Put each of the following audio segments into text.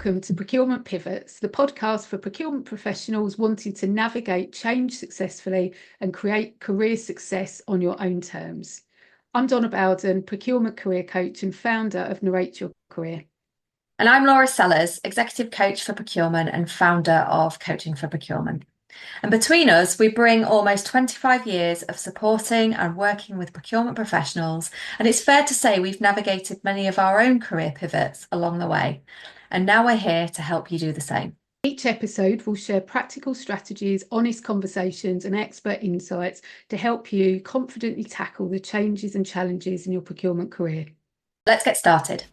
welcome to Procurement Pivots, the podcast for procurement professionals wanting to navigate change successfully and create career success on your own terms. I'm Donna Bowden, procurement career coach and founder of Narrate Your Career. And I'm Laura Sellers, executive coach for procurement and founder of Coaching for Procurement. And between us, we bring almost 25 years of supporting and working with procurement professionals. And it's fair to say we've navigated many of our own career pivots along the way. And now we're here to help you do the same. Each episode will share practical strategies, honest conversations, and expert insights to help you confidently tackle the changes and challenges in your procurement career. Let's get started.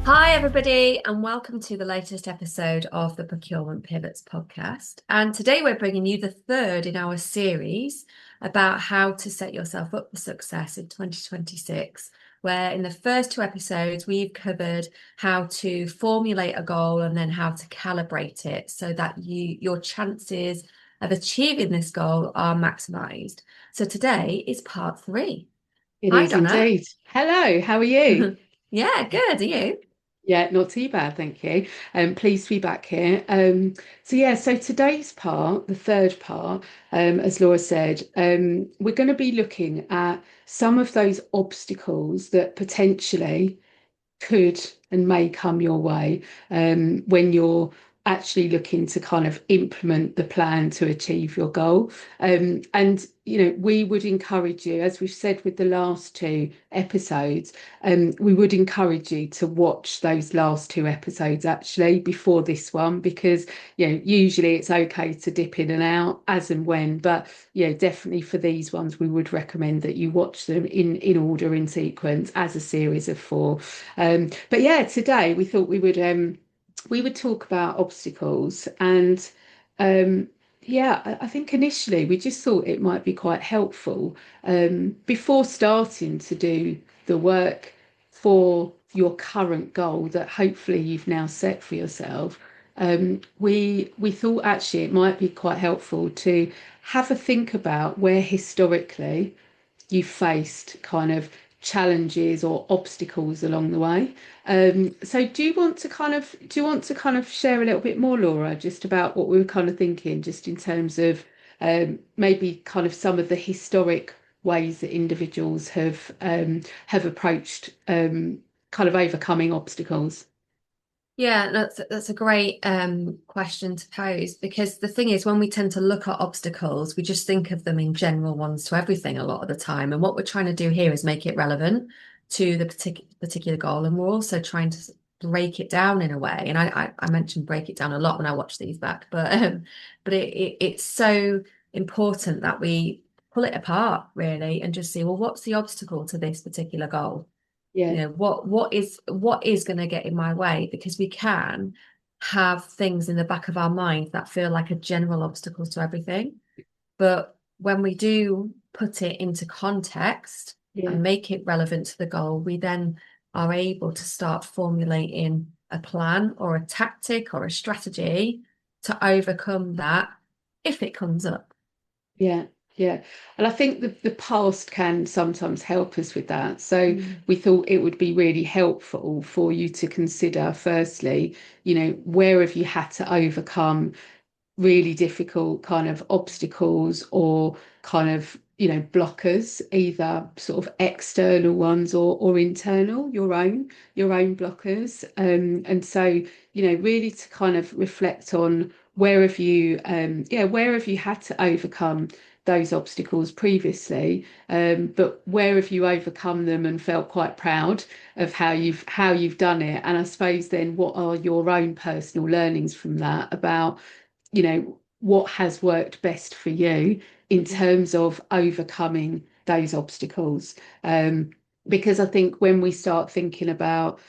Hi, everybody, and welcome to the latest episode of the Procurement Pivots podcast. And today we're bringing you the third in our series about how to set yourself up for success in 2026, where in the first two episodes, we've covered how to formulate a goal and then how to calibrate it so that your chances of achieving this goal are maximised. So today is part 3. Hi, Donna. Indeed. Hello, how are you? Yeah, good. Are you? Yeah, not too bad, thank you. Pleased to be back here. So today's part, the third part, as Laura said, we're going to be looking at some of those obstacles that potentially could and may come your way when you're actually looking to kind of implement the plan to achieve your goal. We would encourage you, as we've said with the last two episodes, we would encourage you to watch those last two episodes actually before this one, because usually it's okay to dip in and out as and when, but definitely for these ones we would recommend that you watch them in order, in sequence, as a series of 4. Today we thought we would talk about obstacles, and I think initially we just thought it might be quite helpful before starting to do the work for your current goal that hopefully you've now set for yourself. We thought actually it might be quite helpful to have a think about where historically you faced kind of challenges or obstacles along the way. So do you want to kind of share a little bit more, Laura, just about what we were kind of thinking, just in terms of maybe kind of some of the historic ways that individuals have approached kind of overcoming obstacles? Yeah, that's a great question to pose, because the thing is, when we tend to look at obstacles, we just think of them in general ones to everything a lot of the time. And what we're trying to do here is make it relevant to the particular goal. And we're also trying to break it down in a way. And I mentioned break it down a lot when I watch these back, but it's so important that we pull it apart really and just see, well, what's the obstacle to this particular goal? Yeah. What is going to get in my way, because we can have things in the back of our mind that feel like a general obstacle to everything, but when we do put it into context and make it relevant to the goal, we then are able to start formulating a plan or a tactic or a strategy to overcome that if it comes up. Yeah. And I think the past can sometimes help us with that. So we thought it would be really helpful for you to consider, firstly, where have you had to overcome really difficult kind of obstacles or kind of, blockers, either sort of external ones or internal, your own blockers. And so, really to kind of reflect on where have you had to overcome those obstacles previously, but where have you overcome them and felt quite proud of how you've done it? And I suppose then what are your own personal learnings from that about, what has worked best for you in terms of overcoming those obstacles? Because I think when we start thinking about,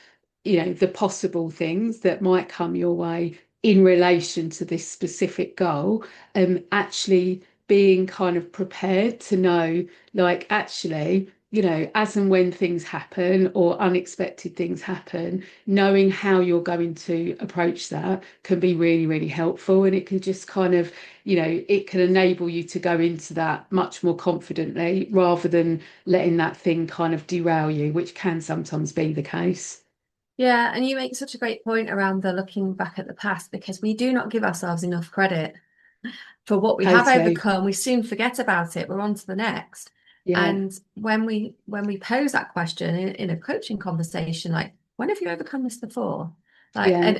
the possible things that might come your way in relation to this specific goal, actually being kind of prepared to know, like, actually, as and when things happen or unexpected things happen, knowing how you're going to approach that can be really, really helpful. And it can just kind of, it can enable you to go into that much more confidently rather than letting that thing kind of derail you, which can sometimes be the case. Yeah, and you make such a great point around the looking back at the past because we do not give ourselves enough credit for what we have Totally. overcome. We soon forget about it. We're on to the next. Yeah. And when we pose that question in a coaching conversation, like, when have you overcome this before? Like, Yeah.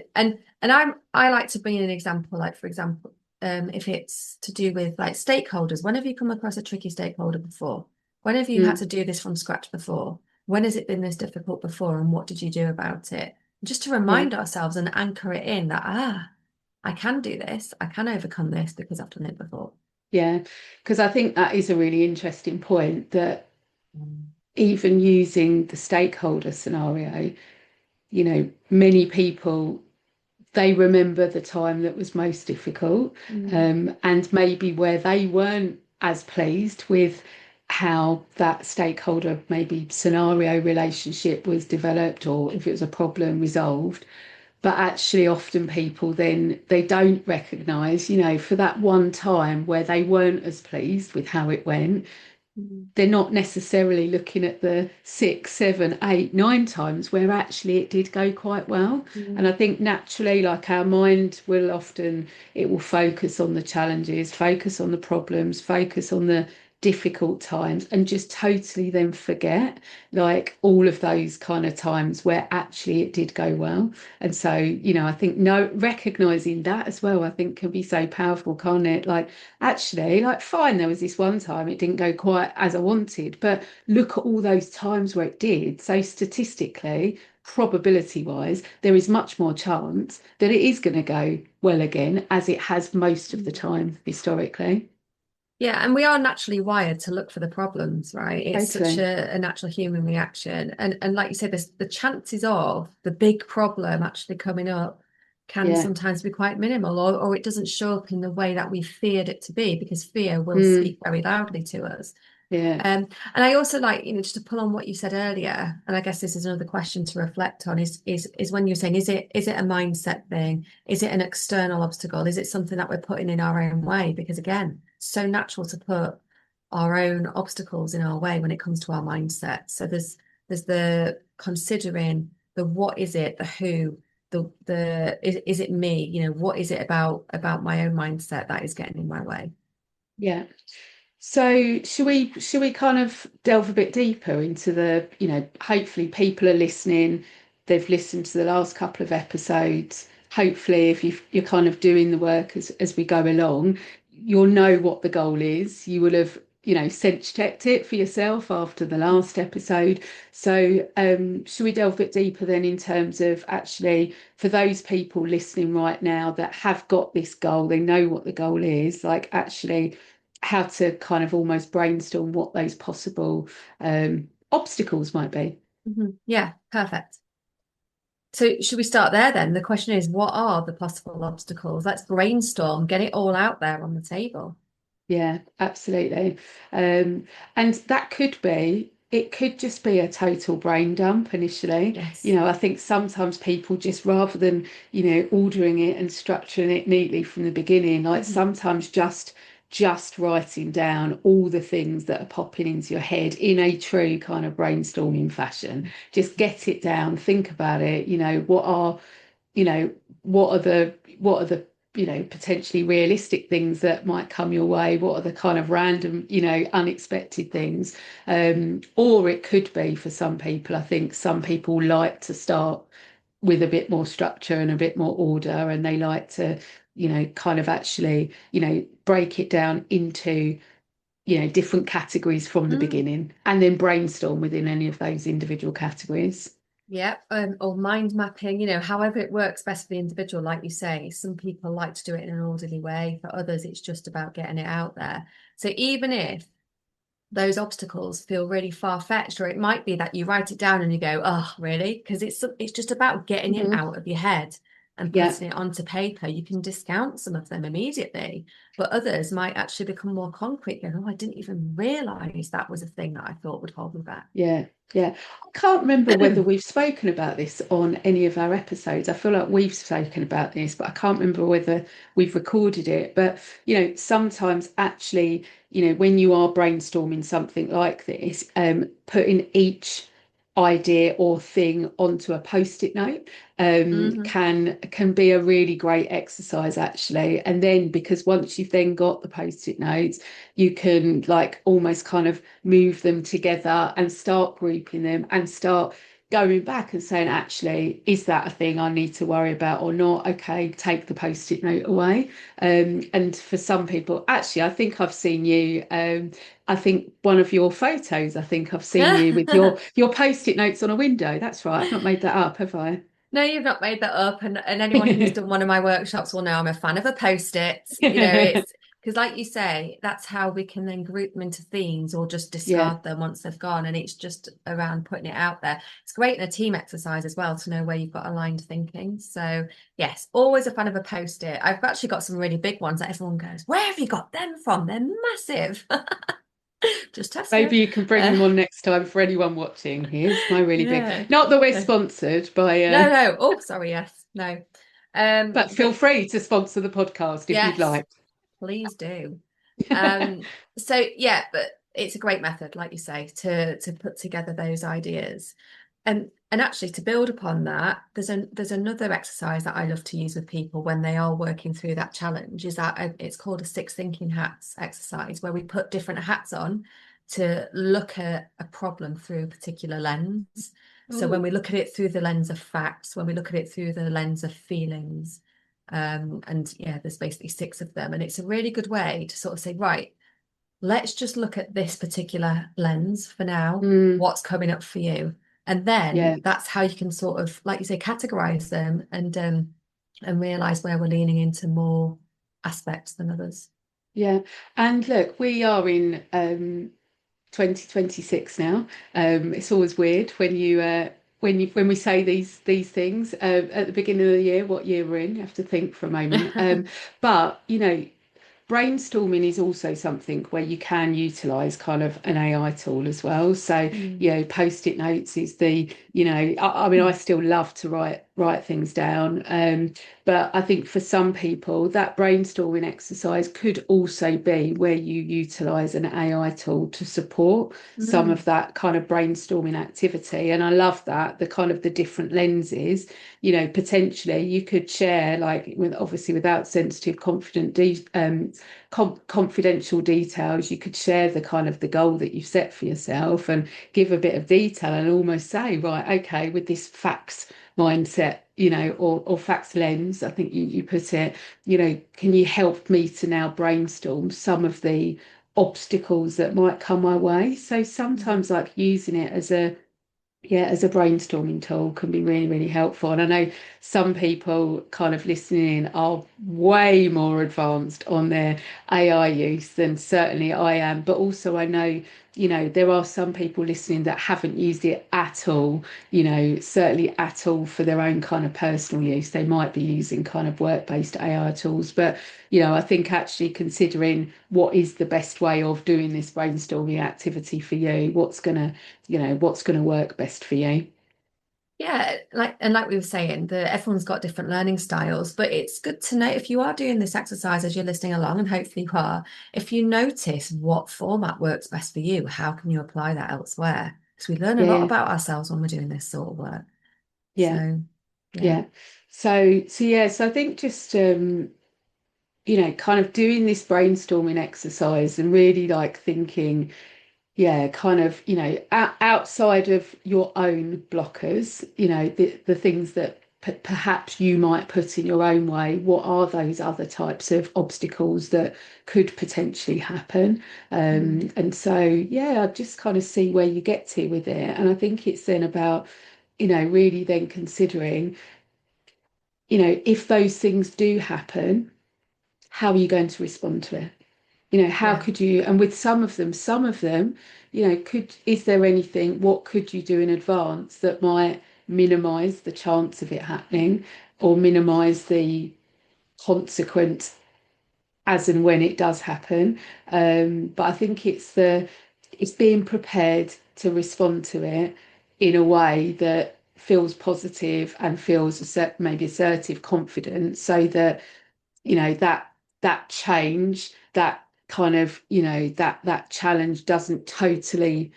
I like to bring in an example, like for example, if it's to do with like stakeholders, when have you come across a tricky stakeholder before? When have you had Mm. to do this from scratch before? When has it been this difficult before, and what did you do about it? Just to Yeah. remind ourselves and anchor it in that, I can do this, I can overcome this because I've done it before. Yeah. Because I think that is a really interesting point that even using the stakeholder scenario, many people they remember the time that was most difficult, Mm, and maybe where they weren't as pleased with how that stakeholder maybe scenario relationship was developed or if it was a problem resolved. But actually, often people then they don't recognize, for that one time where they weren't as pleased with how it went, mm, they're not necessarily looking at the 6, 7, 8, 9 times where actually it did go quite well. And mm, I think naturally, like our mind will often, it will focus on the challenges, focus on the problems, focus on the difficult times, and just totally then forget like all of those kind of times where actually it did go well. And so, I think no recognizing that as well, I think can be so powerful, can't it? Like, actually, like, fine, there was this one time it didn't go quite as I wanted, but look at all those times where it did. So, statistically, probability wise, there is much more chance that it is going to go well again, as it has most of the mm. time historically. Yeah, and we are naturally wired to look for the problems, right? It's such Totally. a natural human reaction. And like you said, the chances of the big problem actually coming up can Yeah. sometimes be quite minimal, or it doesn't show up in the way that we feared it to be, because fear will Mm, speak very loudly to us. yeah. And I also like, just to pull on what you said earlier, and I guess this is another question to reflect on, is when you're saying, is it a mindset thing? Is it an external obstacle? Is it something that we're putting in our own way? Because again, so natural to put our own obstacles in our way when it comes to our mindset. So there's the considering the what is it, the who, the is it me? What is it about my own mindset that is getting in my way? Yeah. So should we kind of delve a bit deeper into hopefully people are listening, they've listened to the last couple of episodes. Hopefully, if you're kind of doing the work as we go along, you'll know what the goal is. You will have, sense checked it for yourself after the last episode. So, should we delve a bit deeper then in terms of actually for those people listening right now that have got this goal, they know what the goal is, like actually how to kind of almost brainstorm what those possible obstacles might be. Yeah, perfect. So should we start there then? The question is, what are the possible obstacles? Let's brainstorm, get it all out there on the table. Yeah, absolutely. And that it could just be a total brain dump initially. Yes. I think sometimes people just rather than, ordering it and structuring it neatly from the beginning, like Mhm. sometimes just writing down all the things that are popping into your head in a true kind of brainstorming fashion. Just get it down, think about it, you know, what are the potentially realistic things that might come your way? What are the kind of random, unexpected things? Or it could be for some people, I think some people like to start with a bit more structure and a bit more order, and they like to, kind of actually, break it down into, different categories from the Mm. beginning and then brainstorm within any of those individual categories. Yeah, or mind mapping, however it works best for the individual, like you say. Some people like to do it in an orderly way. For others, it's just about getting it out there. So even if those obstacles feel really far-fetched, or it might be that you write it down and you go, oh, really? Because it's just about getting it Mhm. out of your head and Yeah. putting it onto paper. You can discount some of them immediately, but others might actually become more concrete. Go, oh, I didn't even realize that was a thing that I thought would hold me back. Yeah, yeah. I can't remember whether we've spoken about this on any of our episodes. I feel like we've spoken about this, but I can't remember whether we've recorded it. But, sometimes actually, when you are brainstorming something like this, putting each idea or thing onto a post-it note Hmm. can be a really great exercise actually. And then because once you've then got the post-it notes, you can like almost kind of move them together and start grouping them and start going back and saying, actually, is that a thing I need to worry about or not? Okay, take the post-it note away. And for some people, actually, I think I've seen you. I think one of your photos, I think I've seen you with your post-it notes on a window. That's right. I've not made that up, have I? No, you've not made that up. And anyone who's done one of my workshops will know I'm a fan of a post-it. It's because, like you say, that's how we can then group them into themes or just Yeah, discard them once they've gone. And it's just around putting it out there. It's great in a team exercise as well to know where you've got aligned thinking. So, yes, always a fan of a post-it. I've actually got some really big ones that everyone goes, "Where have you got them from? They're massive." Just testing. maybe you can bring Uh, them on next time for anyone watching. Here's my really big. yeah. Not that we're sponsored by, No, no. Oh, sorry. Yes. No. but feel But free to sponsor the podcast if you'd yes, like. please do. Um, so yeah, but it's a great method, like you say, to put together those ideas. And actually to build upon that, there's another exercise that I love to use with people when they are working through that challenge, is that it's called a six thinking hats exercise, where we put different hats on to look at a problem through a particular lens. So when Oh, we look at it through the lens of facts, when we look at it through the lens of feelings, and yeah, there's basically six of them. And it's a really good way to sort of say, right, let's just look at this particular lens for now. mm, What's coming up for you? And yeah. then that's how you can sort of, like you say, categorize them and realize where we're leaning into more aspects than others. Yeah. And look, we are in 2026 now. It's always weird when when we say these things at the beginning of the year, what year we're in. You have to think for a moment. But you know, brainstorming is also something where you can utilize kind of an AI tool as well. So, Mm. you know, post-it notes is I mean, I still love to write things down. But I think for some people, that brainstorming exercise could also be where you utilize an AI tool to support some of Mm. that kind of brainstorming activity. And I love that, the kind of the different lenses, you know, potentially you could share like with obviously without sensitive confidential details, you could share the kind of the goal that you've set for yourself and give a bit of detail and almost say, right, okay, with this facts mindset, you know, or facts lens, I think you put it, you know, can you help me to now brainstorm some of the obstacles that might come my way? So Mm. sometimes like using it as a as a brainstorming tool can be really, really helpful. And I know some people kind of listening in are way more advanced on their AI use than certainly I am. But also, I know, you know, there are some people listening that haven't used it at all, you know, certainly at all for their own kind of personal use. They might be using kind of work-based AI tools. But, you know, I think actually considering what is the best way of doing this brainstorming activity for you, what's going to work best for you. Yeah, like we were saying, the everyone's got different learning styles, but it's good to know if you are doing this exercise as you're listening along, and hopefully you are, if you notice what format works best for you, how can you apply that elsewhere? Because we learn a lot Yeah, about ourselves when we're doing this sort of work. yeah, So yeah. yeah. So I think just you know, kind of doing this brainstorming exercise and really like thinking, yeah, kind of, you know, outside of your own blockers, you know, the things that perhaps you might put in your own way, what are those other types of obstacles that could potentially happen? Mm. And so, yeah, I just kind of see where you get to with it. And I think it's then about, you know, really then considering, you know, if those things do happen, how are you going to respond to it? You know, how Yeah. could you, and with some of them, you know, is there anything, what could you do in advance that might minimize the chance of it happening or minimize the consequence as and when it does happen? But I think it's being prepared to respond to it in a way that feels positive and feels maybe assertive, confident, so that you know that change, that kind of, you know, that challenge doesn't totally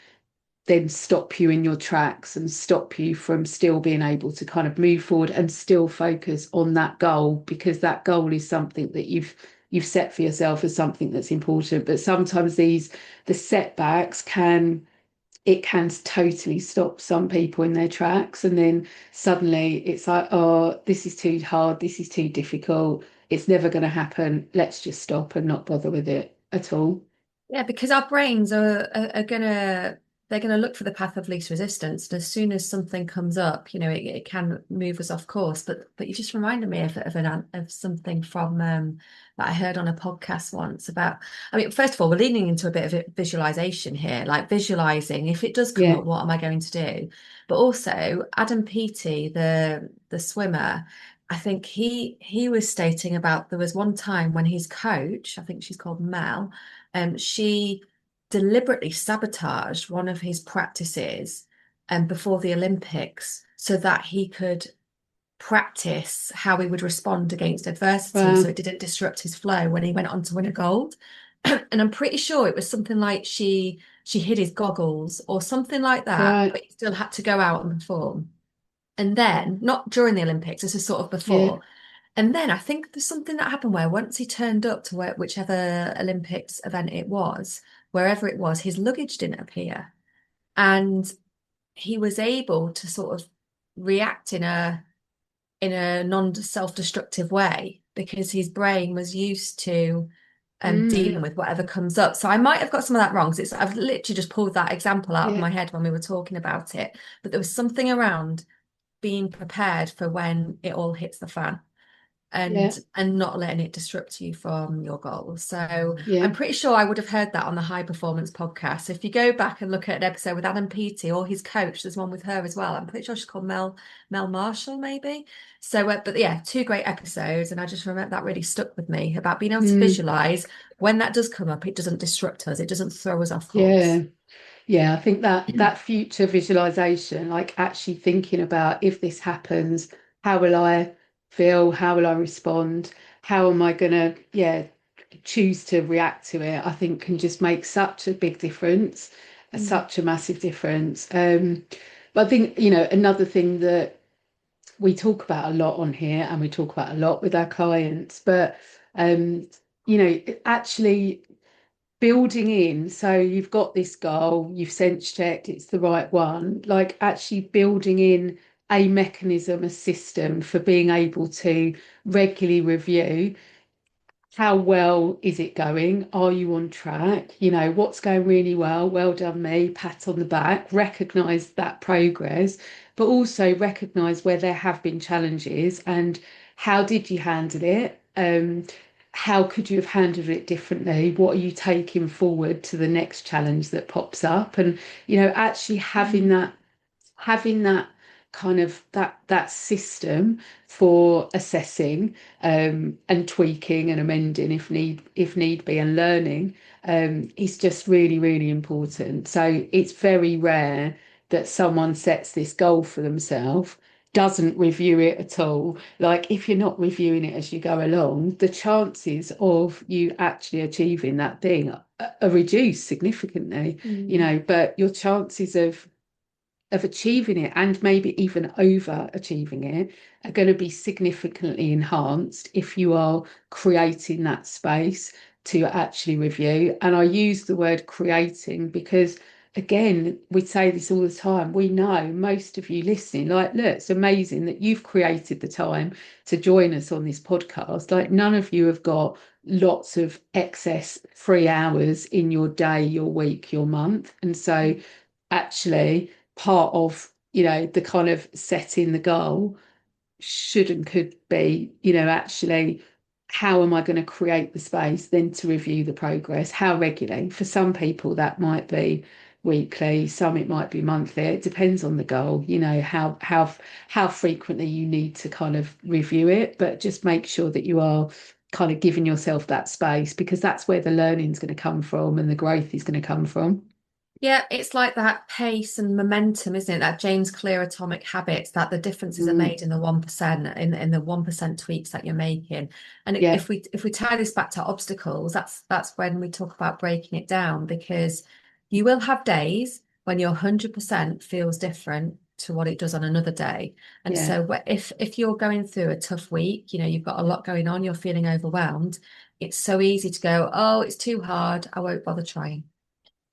then stop you in your tracks and stop you from still being able to kind of move forward and still focus on that goal, because that goal is something that you've set for yourself as something that's important. But sometimes the setbacks can totally stop some people in their tracks, and then suddenly it's like, oh, this is too hard, this is too difficult, it's never going to happen, let's just stop and not bother with it at all. Yeah, because our brains are gonna they're gonna look for the path of least resistance. And as soon as something comes up, it can move us off course. But you just reminded me of something from that I heard on a podcast once about. I mean, first of all, we're leaning into a bit of a visualization here, like visualizing if it does come Yeah. up, what am I going to do? But also Adam Peaty, the swimmer. I think he was stating about there was one time when his coach, I think she's called Mel, she deliberately sabotaged one of his practices before the Olympics so that he could practice how he would respond against adversity so Wow. it didn't disrupt his flow when he went on to win a gold. And I'm pretty sure it was something like she hid his goggles or something like that, Right. but he still had to go out and perform. And then, not during the Olympics, this is sort of Yeah. before. And then I think there's something that happened where once he turned up to whichever Olympics event it was, wherever it was, his luggage didn't appear. And he was able to sort of react in a non-self-destructive way because his brain was used to dealing Mm. with whatever comes up. So I might have got some of that wrong. 'Cause I've literally just pulled that example out of Yeah. my head when we were talking about it. But there was something around being prepared for when it all hits the fan Yeah. and not letting it disrupt you from your goals. So I'm Yeah. pretty sure I would have heard that on the High Performance podcast. If you go back and look at an episode with Adam Peaty or his coach, there's one with her as well. I'm pretty sure she's called Mel Marshall, maybe. So, but yeah, two great episodes, and I just remember that really stuck with me about being able to Mm. visualize when that does come up. It doesn't disrupt us. It doesn't throw us off Yeah. course. Yeah, I think that future visualization, like actually thinking about, if this happens, how will I feel? How will I respond? How am I gonna, yeah, choose to react to it? I think can just make such a big difference, Mm. such a massive difference. But I think, another thing that we talk about a lot on here, and we talk about a lot with our clients, but um, actually building in, so you've got this goal, you've sense checked it's the right one, like actually building in a mechanism, a system for being able to regularly review how well is it going? Are you on track? What's going really well? Well done, me. Pat on the back. Recognize that progress, but also recognize where there have been challenges and how did you handle it? How could you have handled it differently? What are you taking forward to the next challenge that pops up? And, actually Mm. having that kind of that system for assessing and tweaking and amending if need be, and learning is just really, really important. So it's very rare that someone sets this goal for themselves, doesn't review it at all. Like, if you're not reviewing it as you go along, the chances of you actually achieving that thing are reduced significantly. Mm. But your chances of achieving it, and maybe even overachieving it, are going to be significantly enhanced if you are creating that space to actually review. And I use the word creating because, again, we say this all the time. We know, most of you listening, like, look, it's amazing that you've created the time to join us on this podcast. Like, none of you have got lots of excess free hours in your day, your week, your month. And so actually, part of the kind of setting the goal should and could be, actually, how am I going to create the space then to review the progress? How regularly? For some people that might be weekly, some it might be monthly. It depends on the goal, how frequently you need to kind of review it. But just make sure that you are kind of giving yourself that space, because that's where the learning is going to come from and the growth is going to come from. Yeah, it's like that pace and momentum, isn't it? That James Clear atomic habits, that the differences are Mm, made in the 1%, in the 1% tweaks that you're making. And yeah. if we tie this back to obstacles, that's when we talk about breaking it down, because you will have days when your 100% feels different to what it does on another day. And Yeah. so if you're going through a tough week, you've got a lot going on, you're feeling overwhelmed, it's so easy to go, oh, it's too hard, I won't bother trying.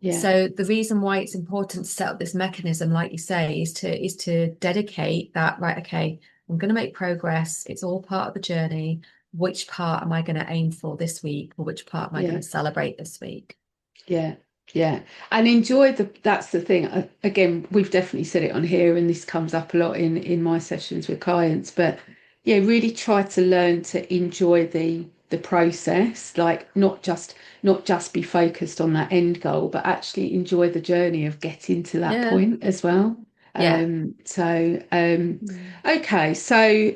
Yeah. So the reason why it's important to set up this mechanism, like you say, is to dedicate that, right, okay, I'm going to make progress. It's all part of the journey. Which part am I going to aim for this week, or which part am I going Yeah. to celebrate this week? Yeah, yeah. And enjoy that's the thing. Again, we've definitely said it on here, and this comes up a lot in my sessions with clients, but yeah, really try to learn to enjoy the process, like not just be focused on that end goal, but actually enjoy the journey of getting to that Yeah. point as well. Yeah. Okay, so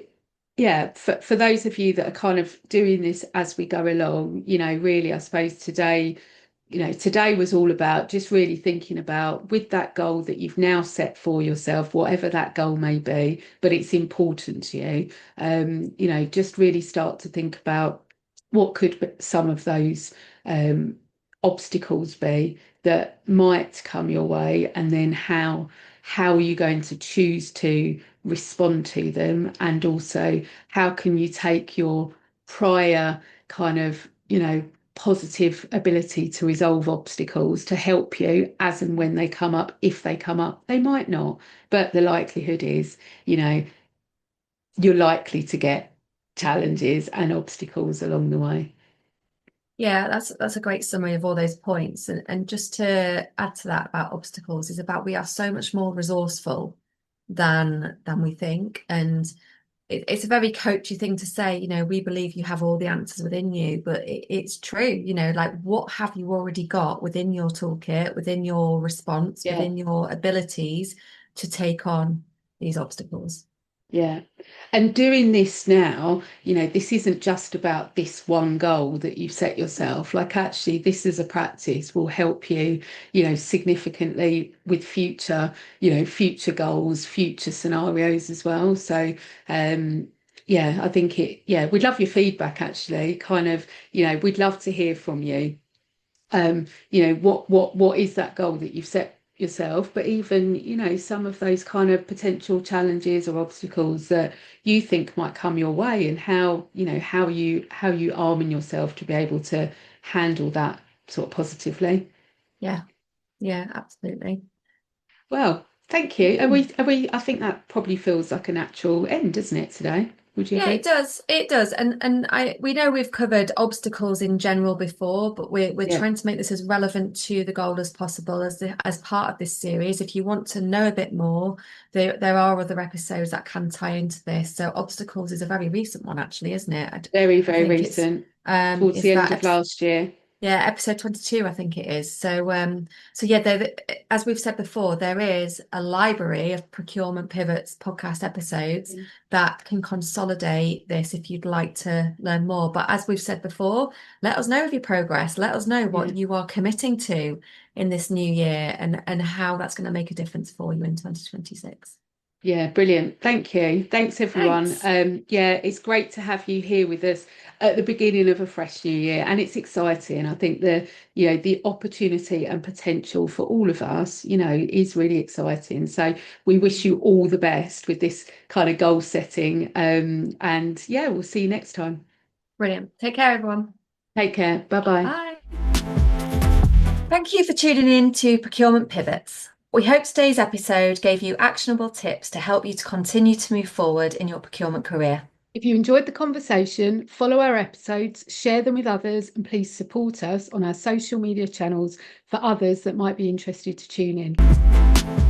yeah, for those of you that are kind of doing this as we go along, really, I suppose today was all about just really thinking about with that goal that you've now set for yourself, whatever that goal may be, but it's important to you. Just really start to think about what could some of those um, obstacles be that might come your way, and then how are you going to choose to respond to them, and also how can you take your prior kind of positive ability to resolve obstacles to help you as and when they come up. If they come up, they might not, but the likelihood is, you know, you're likely to get challenges and obstacles along the way. Yeah, that's a great summary of all those points. And just to add to that about obstacles is about we are so much more resourceful than we think. And it's a very coachy thing to say, we believe you have all the answers within you, but it's true, like what have you already got within your toolkit, within your response, Yeah. within your abilities to take on these obstacles? Yeah. And doing this now, this isn't just about this one goal that you've set yourself. Like, actually, this as a practice will help you, significantly with future goals, future scenarios as well. So, yeah, I think we'd love your feedback actually. Kind of, we'd love to hear from you. What is that goal that you've set yourself, but even, some of those kind of potential challenges or obstacles that you think might come your way, and how you arming yourself to be able to handle that sort of positively. Yeah, yeah, absolutely. Well, thank you. Are we, I think that probably feels like a natural end, doesn't it, today? Would you Yeah, it agree? does. It does. And we know we've covered obstacles in general before, but we're Yeah, trying to make this as relevant to the goal as possible as part of this series. If you want to know a bit more, there are other episodes that can tie into this. So obstacles is a very recent one, actually, isn't it? very, I very think it's recent, towards is the end of that last year. yeah, episode 22, I think it is. So yeah, as we've said before, there is a library of Procurement Pivots podcast episodes that can consolidate this if you'd like to learn more. But as we've said before, let us know of your progress. Let us know Yeah. what you are committing to in this new year and how that's going to make a difference for you in 2026. Yeah, brilliant. Thank you. Thanks, everyone. Thanks. Yeah, it's great to have you here with us at the beginning of a fresh new year, and it's exciting. I think the opportunity and potential for all of us, is really exciting. So we wish you all the best with this kind of goal setting. And yeah, we'll see you next time. Brilliant. Take care, everyone. Take care. Bye bye. Bye. Thank you for tuning in to Procurement Pivots. We hope today's episode gave you actionable tips to help you to continue to move forward in your procurement career. If you enjoyed the conversation, follow our episodes, share them with others, and please support us on our social media channels for others that might be interested to tune in.